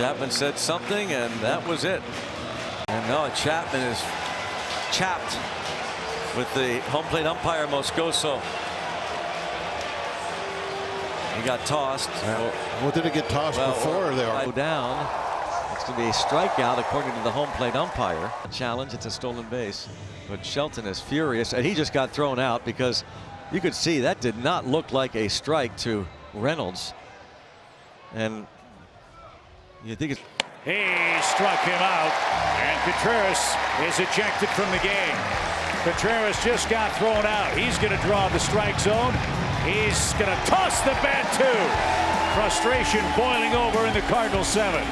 Chapman said something, and that was it. And no, Chapman is chapped with the home plate umpire Moscoso. He got tossed. Well, did it get tossed before? They are down. It's going to be a strikeout according to the home plate umpire. A challenge. It's a stolen base. But Shelton is furious, and he just got thrown out because you could see that did not look like a strike to Reynolds. And you think it's... He struck him out, and Contreras is ejected from the game. Contreras just got thrown out. He's going to draw the strike zone. He's going to toss the bat too. Frustration boiling over in the Cardinals 7.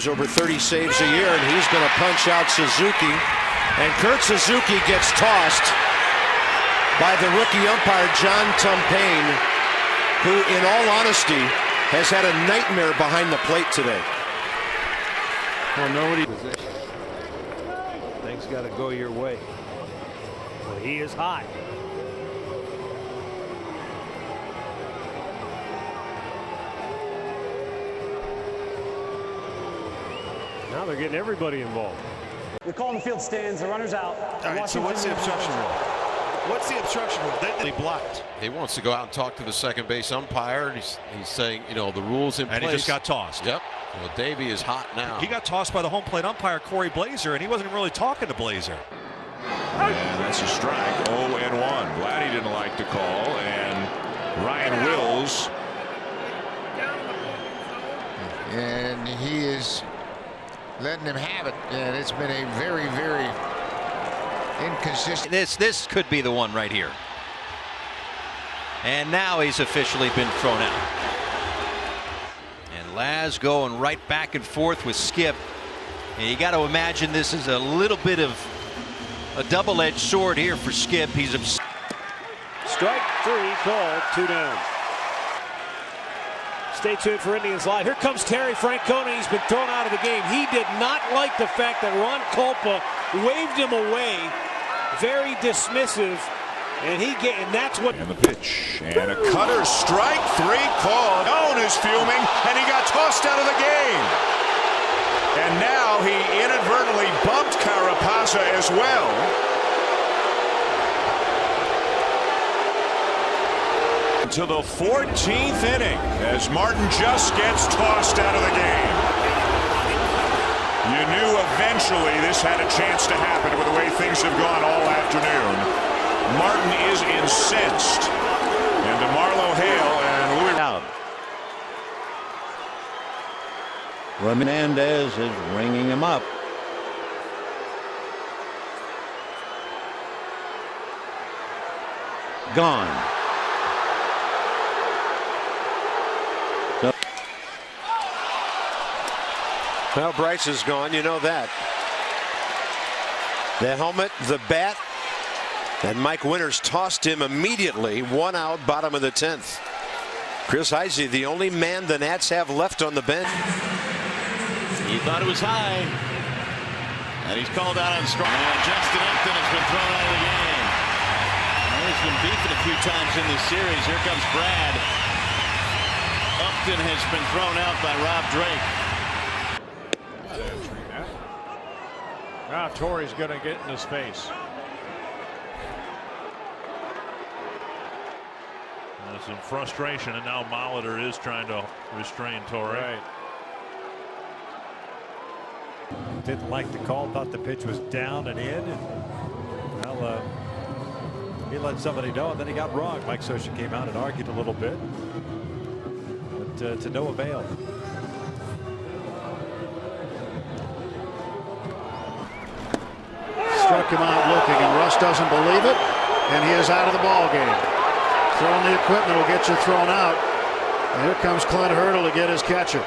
Over 30 saves a year, and he's going to punch out Suzuki. And Kurt Suzuki gets tossed by the rookie umpire John Tumpain, who, in all honesty, has had a nightmare behind the plate today. well, nobody. Things got to go your way. Well, he is high. Now they're getting everybody involved. The call in the field stands. The runner's out. All right, so what's the obstruction rule? What's the obstruction rule? They blocked. He wants to go out and talk to the second base umpire. He's saying, you know, the rules in place. And he just got tossed. Yep. Well, Davey is hot now. He got tossed by the home plate umpire, Corey Blazer, and he wasn't really talking to Blazer. And that's a strike. 0-1. Vladdy didn't like the call, and Ryan Wills. And he is letting him have it, and it's been a very, very inconsistent. This could be the one right here. And now he's officially been thrown out. And Laz going right back and forth with Skip. And you got to imagine this is a little bit of a double-edged sword here for Skip. He's upset. Strike 3 called, 2 down. Stay tuned for Indians Live. Here comes Terry Francona. He's been thrown out of the game. He did not like the fact that Ron Kulpa waved him away. Very dismissive. And that's what. And the pitch. And a cutter, strike 3 called. Doan is fuming, and he got tossed out of the game. And now he inadvertently bumped Carapasa as well. To the 14th inning as Martin just gets tossed out of the game. You knew eventually this had a chance to happen with the way things have gone all afternoon. Martin is incensed. And DeMarlo Hale and Louis out. Hernandez is ringing him up. Gone. Well, Bryce is gone, you know that. The helmet, the bat, and Mike Winters tossed him immediately. 1 out, bottom of the 10th. Chris Heisey, the only man the Nats have left on the bench. He thought it was high. And he's called out on strike. And Justin Upton has been thrown out of the game. And he's been beaten a few times in this series. Here comes Brad. Upton has been thrown out by Rob Drake. Now Torrey's going to get into space. There's some frustration, and now Molitor is trying to restrain Torrey. Right. Didn't like the call, thought the pitch was down and in. Well, he let somebody know, and then he got wrong. Mike Scioscia came out and argued a little bit, but to no avail. struck him out looking, and Russ doesn't believe it, and he is out of the ball game. Throwing the equipment will get you thrown out. And here comes Clint Hurdle to get his catcher.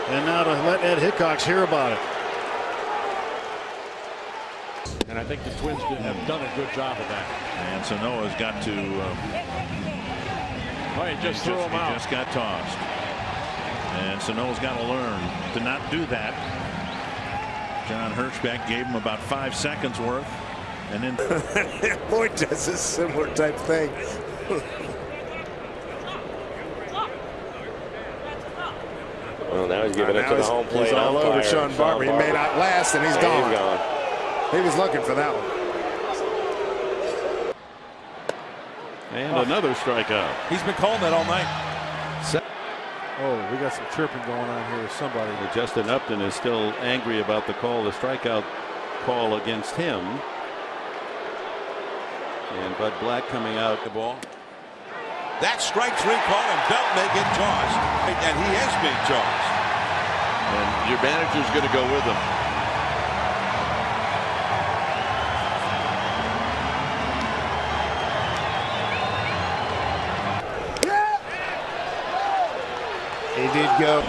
And now to let Ed Hickox hear about it. And I think the Twins have done a good job of that. And Sanoa's got to. He just threw him out. He just got tossed. And Sanoa's got to learn to not do that. John Hirschbeck gave him about 5 seconds worth. And then Boyd does a similar type thing. Well, now he's giving it to the home plate. He's all over Sean Barber. He may not last, and he's gone. He's gone. He was looking for that one. And another strikeout. He's been calling that all night. Oh, we got some chirping going on here with somebody. Justin Upton is still angry about the strikeout call against him. And Bud Black coming out. The ball. That strike 3 call, and Belt may get tossed. And he has been tossed. And your manager's going to go with him. He did go.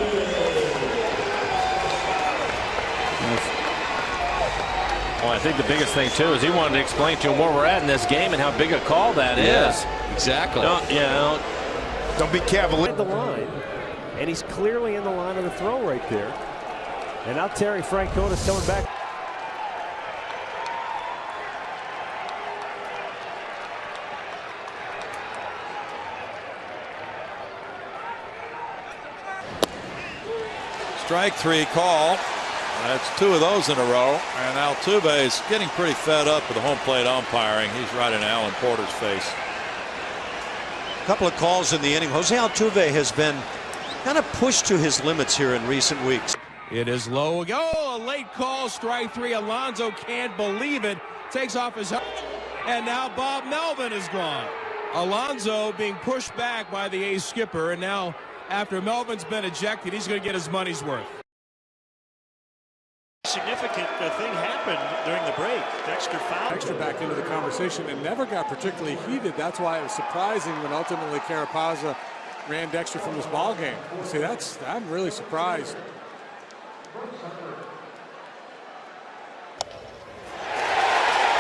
Well, I think the biggest thing too is he wanted to explain to him where we're at in this game and how big a call that is. Exactly. Don't be cavalier. At the line, and he's clearly in the line of the throw right there. And now Terry Francona's coming back. Strike 3 call. That's 2 of those in a row. And Altuve is getting pretty fed up with the home plate umpiring. He's right in Alan Porter's face. A couple of calls in the inning. Jose Altuve has been kind of pushed to his limits here in recent weeks. It is low. Oh, a late call. Strike 3. Alonso can't believe it. Takes off his helmet. And now Bob Melvin is gone. Alonso being pushed back by the ace skipper. And now, after Melvin's been ejected, he's going to get his money's worth. Significant thing happened during the break. Dexter fouled. Dexter back into the conversation and never got particularly heated. That's why it was surprising when ultimately Carapazza ran Dexter from this ball game. See, I'm really surprised.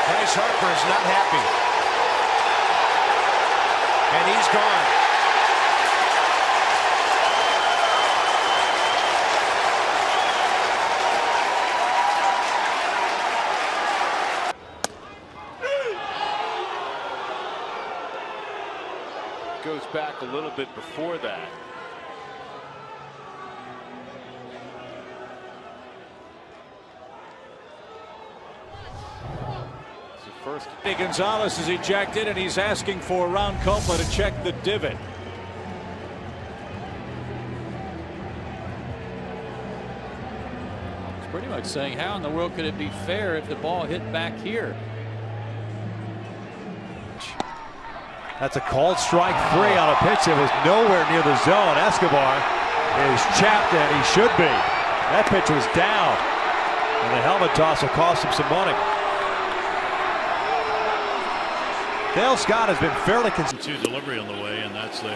Bryce Harper is not happy. And he's gone. Goes back a little bit before that. First, Gonzalez is ejected, and he's asking for Ron Coppola to check the divot. It's pretty much saying, how in the world could it be fair if the ball hit back here? That's a called strike 3 on a pitch that was nowhere near the zone. Escobar is chapped, and he should be. That pitch was down, and the helmet toss will cost him some money. Dale Scott has been fairly consistent. Delivery on the way, and that's there.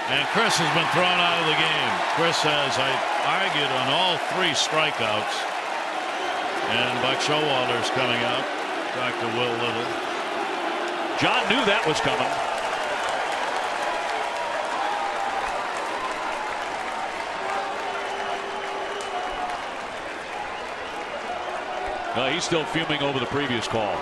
And Chris has been thrown out of the game. Chris has argued on all 3 strikeouts. And Buck Showalter's coming out. Dr. Will Little. John knew that was coming. He's still fuming over the previous call.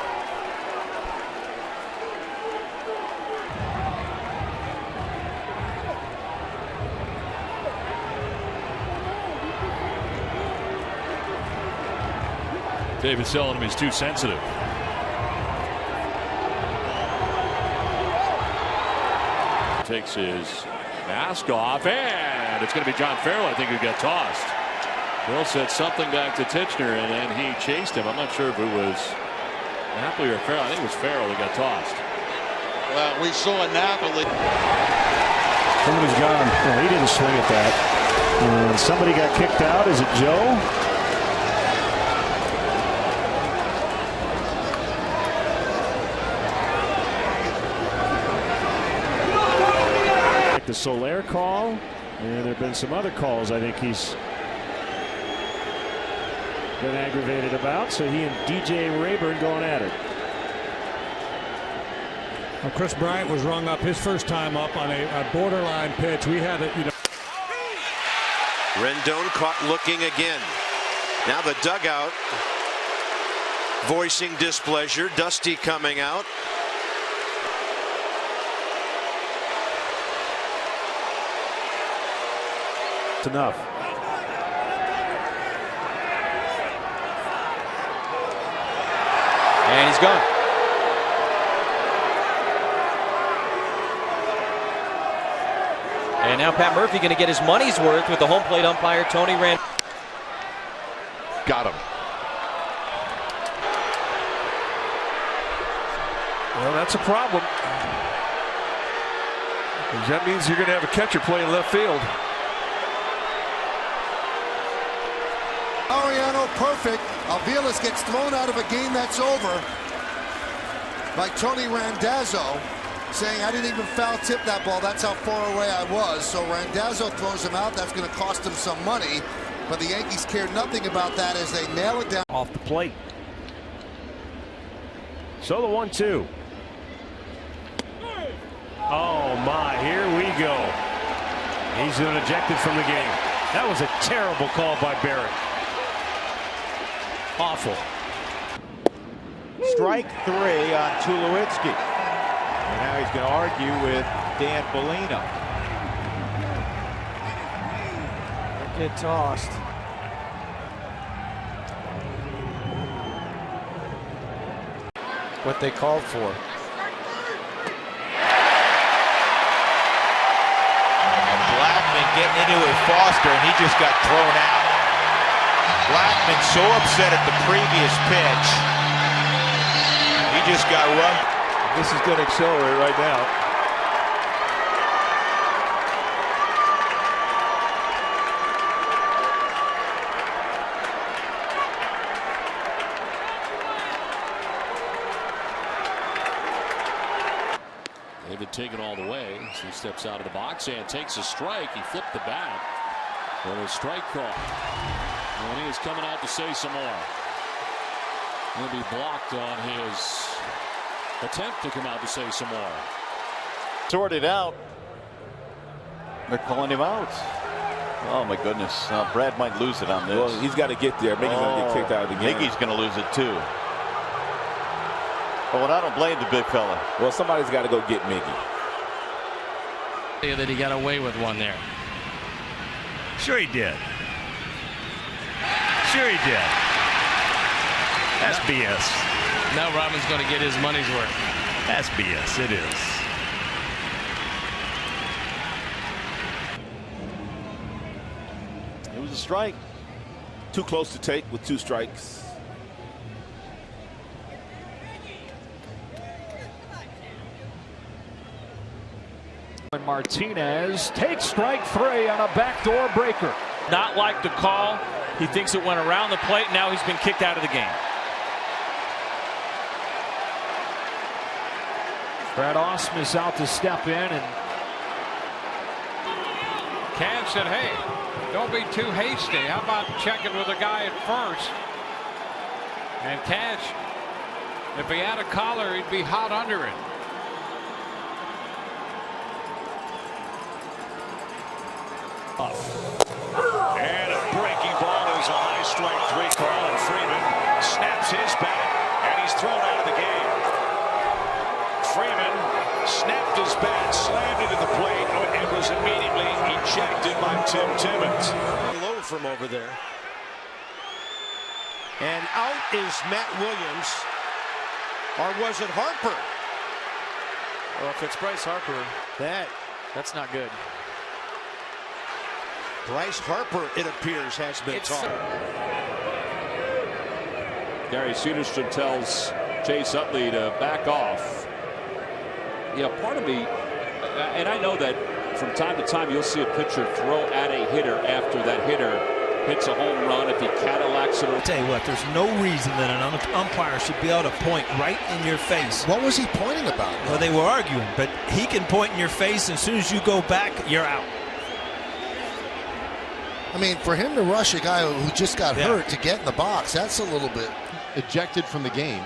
David telling him he's too sensitive. Takes his mask off, and it's going to be John Farrell, I think, who got tossed. Bill said something back to Titchener, and then he chased him. I'm not sure if it was Napoli or Farrell. I think it was Farrell who got tossed. Well, we saw Napoli. Somebody's gone. No, he didn't swing at that. And somebody got kicked out. Is it Joe? The Soler call, and there have been some other calls I think he's been aggravated about, so he and DJ Rayburn going at it. Well, Chris Bryant was rung up his first time up on a borderline pitch. We had it, Rendon caught looking again. Now the dugout voicing displeasure. Dusty coming out. Enough. And he's gone. And now Pat Murphy going to get his money's worth with the home plate umpire, Tony Rand. Got him. Well, that's a problem. That means you're going to have a catcher playing left field. Ariano perfect. Aviles gets thrown out of a game that's over by Tony Randazzo, saying I didn't even foul tip that ball. That's how far away I was. So Randazzo throws him out. That's going to cost him some money. But the Yankees care nothing about that as they nail it down. Off the plate. So the 1-2. Oh my, here we go. He's been ejected from the game. That was a terrible call by Barrett. Awful. Strike 3 on Tulowitzki. And now he's going to argue with Dan Bellino. Get tossed. What they called for. Getting into it, Foster, and he just got thrown out. Blackman so upset at the previous pitch. He just got run. This is going to accelerate right now. They've been taken all the way. So he steps out of the box and takes a strike. He flipped the bat for a strike call. And he is coming out to say some more. He'll be blocked on his attempt to come out to say some more. Sorted out. They're calling him out. Oh my goodness. Brad might lose it on this. Well, he's got to get there. Miggy's going to get kicked out of the game. Miggy's going to lose it too. But I don't blame the big fella. Well, somebody's got to go get Miggy. That he got away with one there. Sure he did. Sure he did. That's BS. Now Robin's going to get his money's worth. That's BS. It is. It was a strike. Too close to take with 2 strikes. Martinez takes strike 3 on a backdoor breaker. Not like the call. He thinks it went around the plate. Now he's been kicked out of the game. Brad Austin is out to step in, and Cam said, hey, don't be too hasty. How about checking with the guy at first? And Cash, if he had a collar, he'd be hot under it. And a breaking ball is a high strike 3 call, and Freeman snaps his bat, and he's thrown out of the game. Freeman snapped his bat, slammed it at the plate, and was immediately ejected by Tim Timmons. Low from over there. And out is Matt Williams. Or was it Harper? Well, if it's Bryce Harper, that's not good. Bryce Harper, it appears, has been taught. Gary Soderstrom tells Chase Utley to back off. Yeah, part of me, and I know that from time to time you'll see a pitcher throw at a hitter after that hitter hits a home run if he Cadillacs it. I'll tell you what, there's no reason that an umpire should be able to point right in your face. What was he pointing about? Well, they were arguing, but he can point in your face, and as soon as you go back, you're out. I mean, for him to rush a guy who just got hurt to get in the box, that's a little bit. Ejected from the game.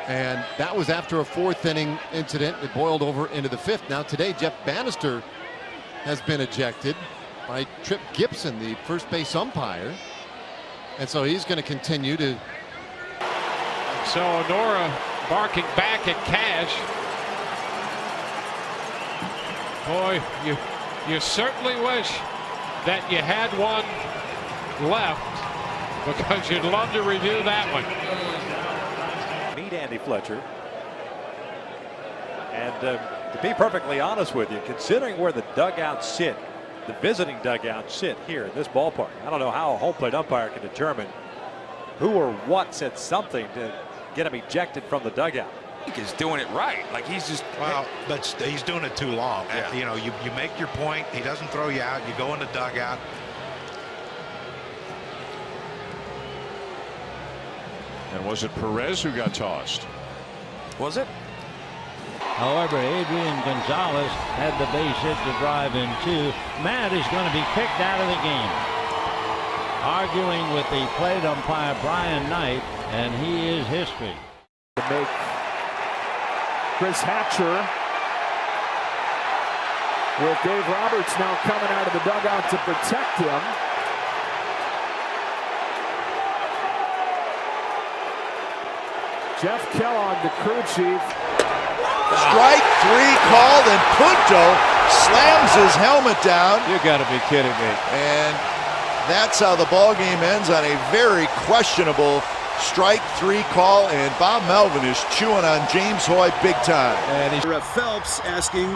And that was after a 4th inning incident. It boiled over into the 5th. Now today, Jeff Bannister has been ejected by Trip Gibson, the first base umpire. And so he's going to continue to. So Honora barking back at Cash. Boy, You certainly wish that you had one left, because you'd love to review that one. Meet Andy Fletcher. And to be perfectly honest with you, considering where the dugouts sit, the visiting dugouts sit here in this ballpark, I don't know how a home plate umpire can determine who or what said something to get him ejected from the dugout. Is doing it right. Like he's just but he's doing it too long. Yeah. You know, you make your point, he doesn't throw you out, you go in the dugout. And was it Perez who got tossed? Was it? However, Adrian Gonzalez had the base hit to drive in 2. Matt is going to be kicked out of the game. Arguing with the plate umpire Brian Knight, and he is history. To make Chris Hatcher, with Dave Roberts now coming out of the dugout to protect him. Jeff Kellogg, the crew chief. Strike 3 called, and Punto slams his helmet down. You got to be kidding me. And that's how the ball game ends, on a very questionable strike 3 call, and Bob Melvin is chewing on James Hoy big time. And he's Phelps asking,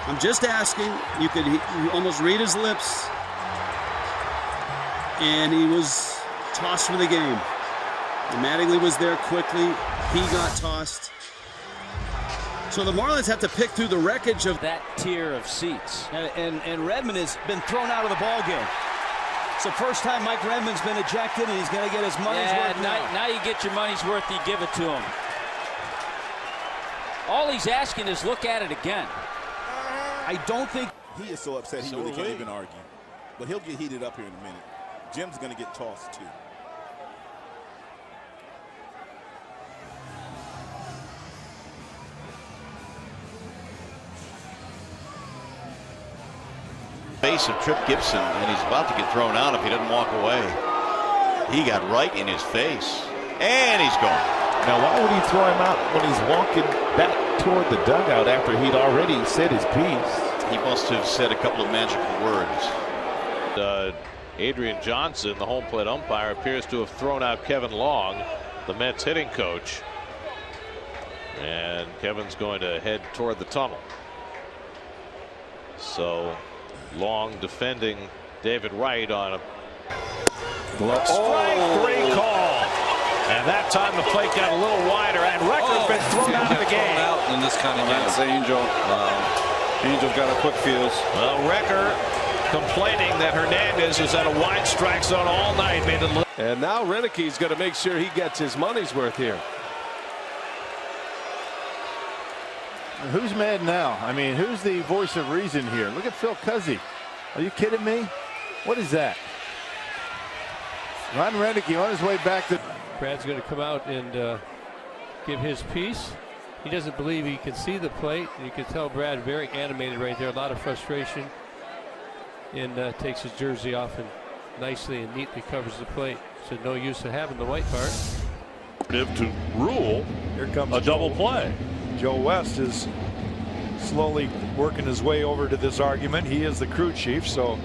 I'm just asking, you could almost read his lips, and he was tossed from the game. And Mattingly was there quickly, he got tossed. So the Marlins have to pick through the wreckage of that tier of seats. And Redmond has been thrown out of the ball game. It's the first time Mike Redmond's been ejected, and he's going to get his money's worth now you get your money's worth, you give it to him. All he's asking is look at it again. I don't think... He is so upset he really can't even argue. But he'll get heated up here in a minute. Jim's going to get tossed, too. Face of Trip Gibson, and he's about to get thrown out if he doesn't walk away. He got right in his face, and he's gone. Now, why would he throw him out when he's walking back toward the dugout after he'd already said his piece? He must have said a couple of magical words. Adrian Johnson, the home plate umpire, appears to have thrown out Kevin Long, the Mets hitting coach. And Kevin's going to head toward the tunnel. So Long defending David Wright on a strike 3 call. And that time the plate got a little wider, and Recker's been thrown out of the game. Out in this kind of game. That's Angel. Angel's got a quick fuse. Well, Recker complaining that Hernandez was at a wide strike zone all night. Made it look. And now Renick's going to make sure he gets his money's worth here. Who's mad now? I mean, who's the voice of reason here? Look at Phil Cuzzy. Are you kidding me? What is that? Ron Renick on his way back to... Brad's going to come out and give his piece. He doesn't believe he can see the plate. You can tell Brad very animated right there. A lot of frustration. And takes his jersey off and nicely and neatly covers the plate. So no use of having the white part. To rule, here comes a double play. Joe West is slowly working his way over to this argument. He is the crew chief, so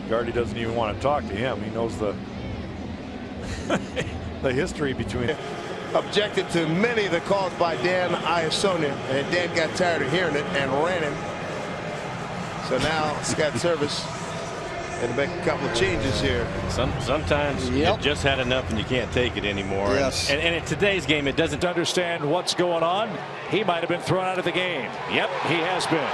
Gardy doesn't even want to talk to him. He knows the the history between. Objected to many of the calls by Dan Iassogna, and Dan got tired of hearing it and ran him. So now Scott Service had to make a couple of changes here. Sometimes you just had enough and you can't take it anymore. Yes. And in today's game, it doesn't understand what's going on. He might have been thrown out of the game. Yep, he has been.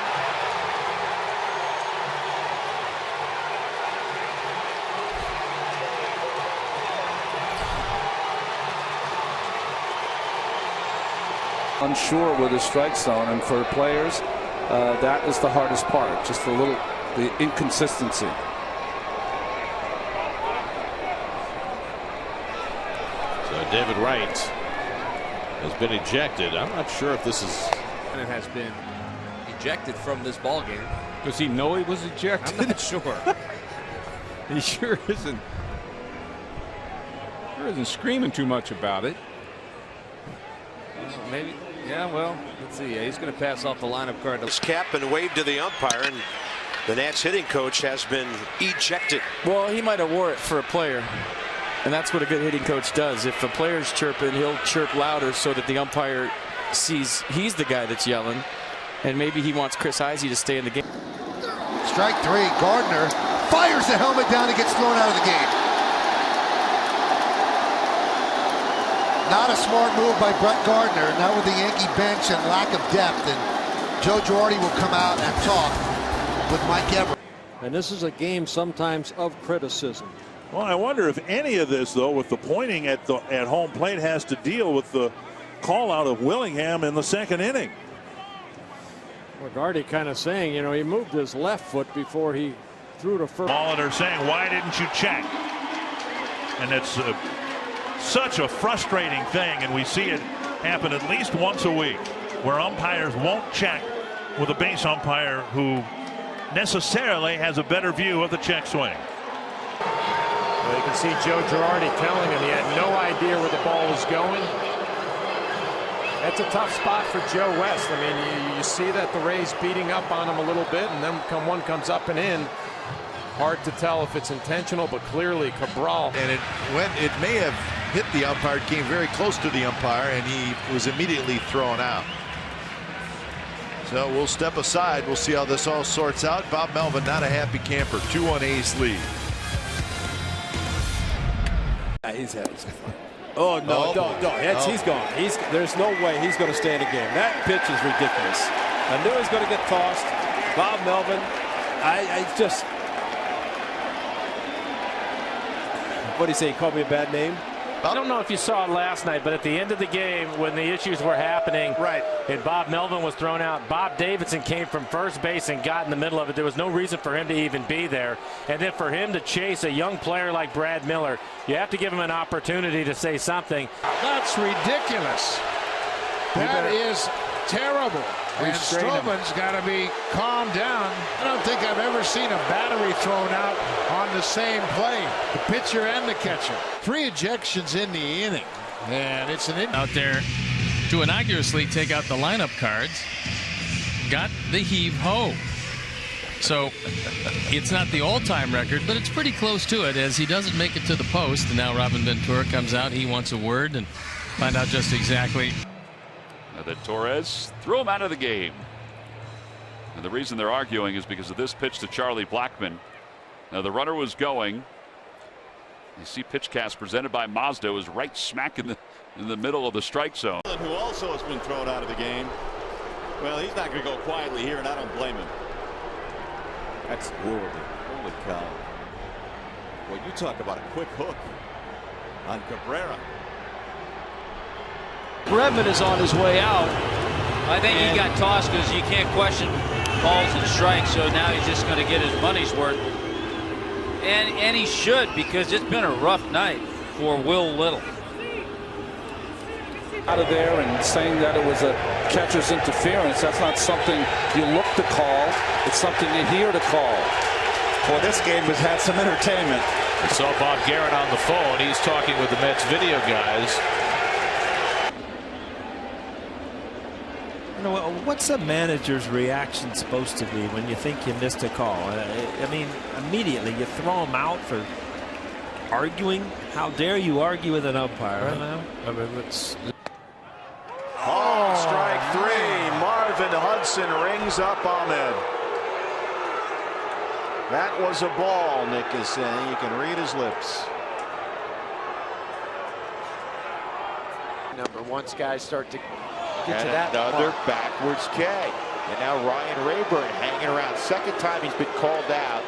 Unsure with his strike zone, and for players, that is the hardest part. Just the inconsistency. So David Wright has been ejected. I'm not sure if this is. And has been ejected from this ball game. Does he know he was ejected? I'm not sure. He sure isn't screaming too much about it. Maybe Yeah, well, let's see. He's going to pass off the lineup card. His cap and wave to the umpire, and the Nats hitting coach has been ejected. Well, he might have wore it for a player, and that's what a good hitting coach does. If a player's chirping, he'll chirp louder so that the umpire sees he's the guy that's yelling, and maybe he wants Chris Heisey to stay in the game. Strike 3. Gardner fires the helmet down and gets thrown out of the game. Not a smart move by Brett Gardner. Now with the Yankee bench and lack of depth, and Joe Girardi will come out and talk with Mike Everett. And this is a game sometimes of criticism. Well, I wonder if any of this, though, with the pointing at home plate, has to deal with the call out of Willingham in the second inning. Well, Girardi kind of saying, you know, he moved his left foot before he threw to first. Molitor saying, why didn't you check? And it's such a frustrating thing, and we see it happen at least once a week, where umpires won't check with a base umpire who necessarily has a better view of the check swing. Well, you can see Joe Girardi telling him he had no idea where the ball was going. That's a tough spot for Joe West. I mean, you see that the Rays beating up on him a little bit, and then one comes up and in. Hard to tell if it's intentional, but clearly Cabral. And it may have hit the umpire, came very close to the umpire, and he was immediately thrown out. So we'll step aside. We'll see how this all sorts out. Bob Melvin not a happy camper. 2-1 A's lead. He's having some fun. Oh, no, no. He's gone. There's no way he's going to stay in the game. That pitch is ridiculous. I knew he was going to get tossed. Bob Melvin, I just... What do you say? He called me a bad name? I don't know if you saw it last night, but at the end of the game, when the issues were happening, right, and Bob Melvin was thrown out, Bob Davidson came from first base and got in the middle of it. There was no reason for him to even be there. And then for him to chase a young player like Brad Miller, you have to give him an opportunity to say something. That's ridiculous. That is terrible. And Stroman's got to be calmed down. I don't think I've ever seen a battery thrown out on the same play. The pitcher and the catcher. 3 ejections in the inning. And it's an out there to innocuously take out the lineup cards. Got the heave-ho. So it's not the all-time record, but it's pretty close to it as he doesn't make it to the post. And now Robin Ventura comes out. He wants a word and find out just exactly. That Torres threw him out of the game. And the reason they're arguing is because of this pitch to Charlie Blackmon. Now the runner was going. You see pitch cast presented by Mazda was right smack in the middle of the strike zone. Who also has been thrown out of the game. Well, he's not going to go quietly here, and I don't blame him. That's horrible. Holy cow. Well, you talk about a quick hook on Cabrera. Brevin is on his way out. I think he got tossed because you can't question balls and strikes, so now he's just going to get his money's worth. And he should, because it's been a rough night for Will Little. Out of there and saying that it was a catcher's interference, that's not something you look to call. It's something you hear to call. Well, this game has had some entertainment. I saw Bob Guerin on the phone. He's talking with the Mets video guys. You know, what's a manager's reaction supposed to be when you think you missed a call? I mean, immediately you throw him out for arguing. How dare you argue with an umpire? I mean, it's... Oh, strike 3. Marvin Hudson rings up Ahmed. That was a ball, Nick is saying. You can read his lips. Number one's guys start to get and to that another mark. backwards K. And now Ryan Rayburn hanging around. Second time he's been called out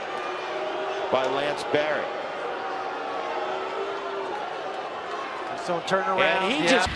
by Lance Barrett. So turn around. And he just...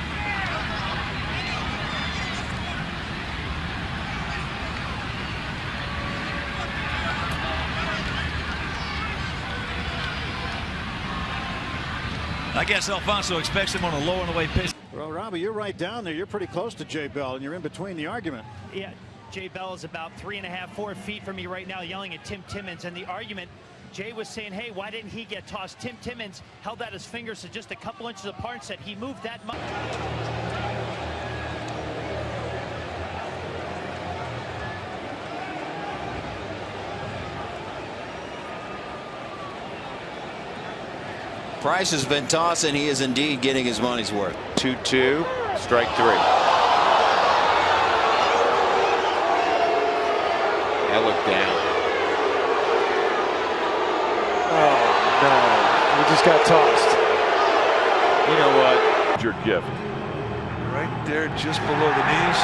I guess Alfonso expects him on a low and away pitch. Well, Robbie, you're right down there. You're pretty close to Jay Bell, and you're in between the argument. Yeah, Jay Bell is about 3.5, 4 feet from me right now, yelling at Tim Timmons. And the argument, Jay was saying, hey, why didn't he get tossed? Tim Timmons held out his fingers to just a couple inches apart and said he moved that much. Price has been tossed, and he is indeed getting his money's worth. 2-2, strike 3. That looked down. Oh, no. We just got tossed. You know what? Your gift. Right there, just below the knees.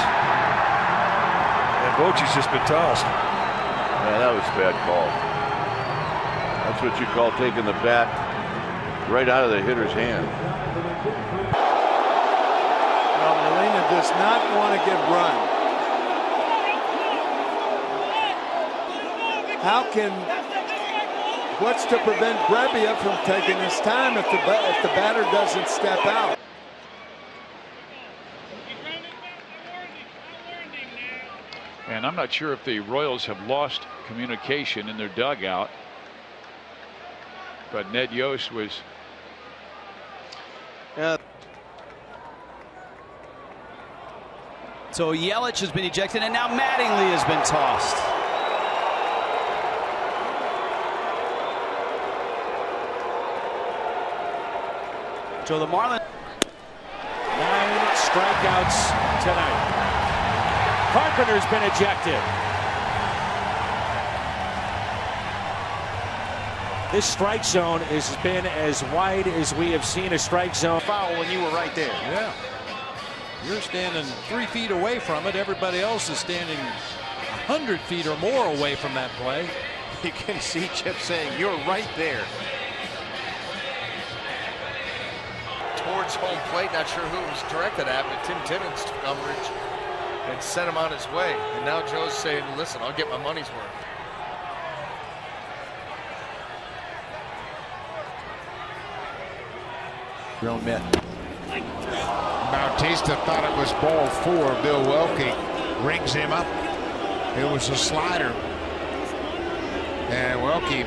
And Bochy's just been tossed. Yeah, that was a bad call. That's what you call taking the bat right out of the hitter's hand. Well, Molina does not want to get run. What's to prevent Brebbia from taking his time if the batter doesn't step out? And I'm not sure if the Royals have lost communication in their dugout. But Ned Yost was. So Yelich has been ejected, and now Mattingly has been tossed. So the Marlins. 9 strikeouts tonight. Carpenter's been ejected. This strike zone has been as wide as we have seen a strike zone. Foul when you were right there. Yeah. You're standing 3 feet away from it. Everybody else is standing 100 feet or more away from that play. You can see Chip saying, "You're right there." Towards home plate, not sure who it was directed at, but Tim Timmons took umbrage and sent him on his way. And now Joe's saying, "Listen, I'll get my money's worth." Real myth. Bautista thought it was ball 4. Bill Welke rings him up. It was a slider. And Welke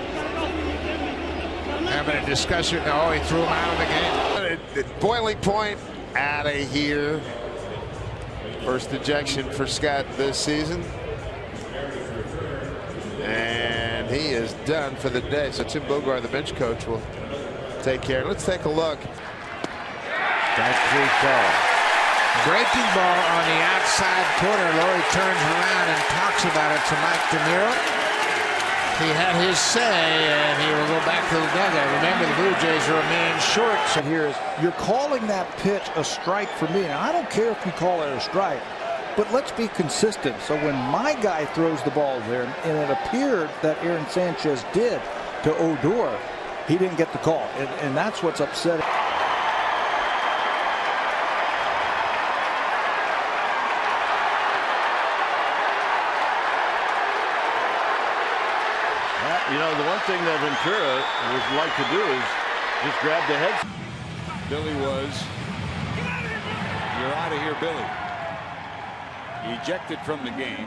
having a discussion. Oh, he threw him out of the game. Boiling point out of here. First ejection for Scott this season. And he is done for the day. So Tim Bogart, the bench coach, will take care. Let's take a look. Strike 3 call. Breaking ball on the outside corner. Laurie turns around and talks about it to Mike DeMuro. He had his say, and he will go back to the dugout. Remember, the Blue Jays are a man short. So here is, you're calling that pitch a strike for me. Now, I don't care if you call it a strike, but let's be consistent. So when my guy throws the ball there, and it appeared that Aaron Sanchez did to Odor, he didn't get the call, and that's what's upsetting. You know, the one thing that Ventura would like to do is just grab the head. Billy was. You're out of here, Billy. Ejected from the game.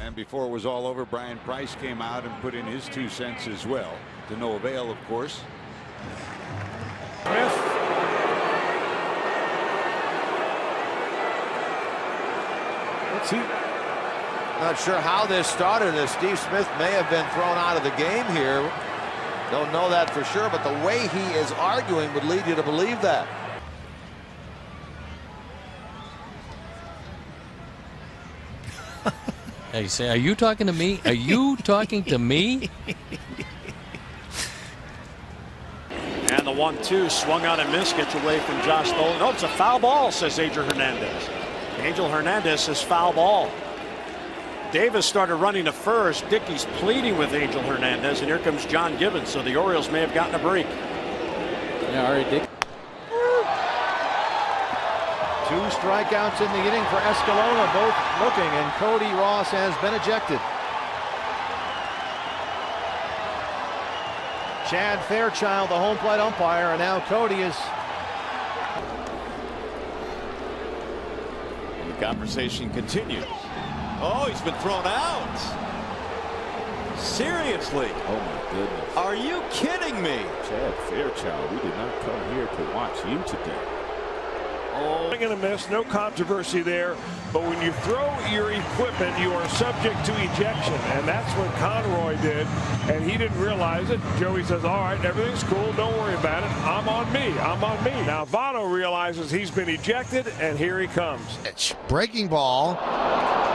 And before it was all over, Brian Price came out and put in his 2 cents as well. To no avail, of course. Let's see. Not sure how this started, as Steve Smith may have been thrown out of the game here. Don't know that for sure, but the way he is arguing would lead you to believe that. Hey, say, are you talking to me? Are you talking to me? And the 1-2 swung out and missed, gets away from Josh Dolan. Oh, it's a foul ball, says Angel Hernandez. Angel Hernandez says foul ball. Davis started running to first. Dickey's pleading with Angel Hernandez, and here comes John Gibbons. So the Orioles may have gotten a break. Yeah, all right, Dick. 2 strikeouts in the inning for Escalona, both looking, and Cody Ross has been ejected. Chad Fairchild, the home plate umpire, and now Cody is. The conversation continues. Oh, he's been thrown out. Seriously? Oh, my goodness. Are you kidding me? Chad Fairchild, we did not come here to watch you today. Going to miss, no controversy there. But when you throw your equipment, you are subject to ejection, and that's what Conroy did, and he didn't realize it. Joey says, all right, everything's cool, don't worry about it. I'm on me. Now Votto realizes he's been ejected, and here he comes. Breaking ball.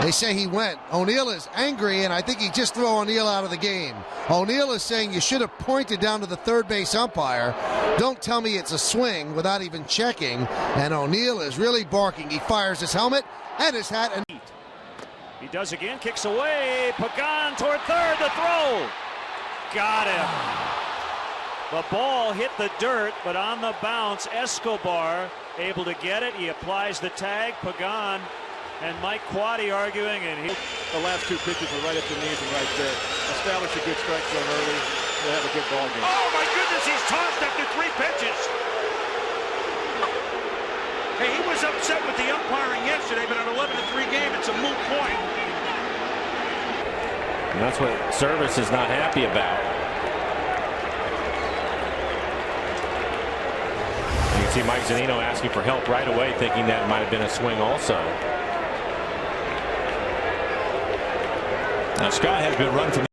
They say he went. O'Neill is angry, and I think he just threw O'Neill out of the game. O'Neill is saying you should have pointed down to the third base umpire. Don't tell me it's a swing without even checking. And O'Neill is really barking. He fires his helmet and his hat. And he does again, kicks away. Pagan toward third, the throw. Got him. The ball hit the dirt, but on the bounce, Escobar able to get it. He applies the tag. Pagan and Mike Quaddy arguing, and the last two pitches were right at the knees and right there. Establish a good strike zone early. They'll have a good ball game. Oh my goodness, he's tossed after 3 pitches. Hey, he was upset with the umpiring yesterday, but an 11-3 game, it's a moot point. And that's what Service is not happy about. You can see Mike Zunino asking for help right away, thinking that might have been a swing also. Now Scott has been run from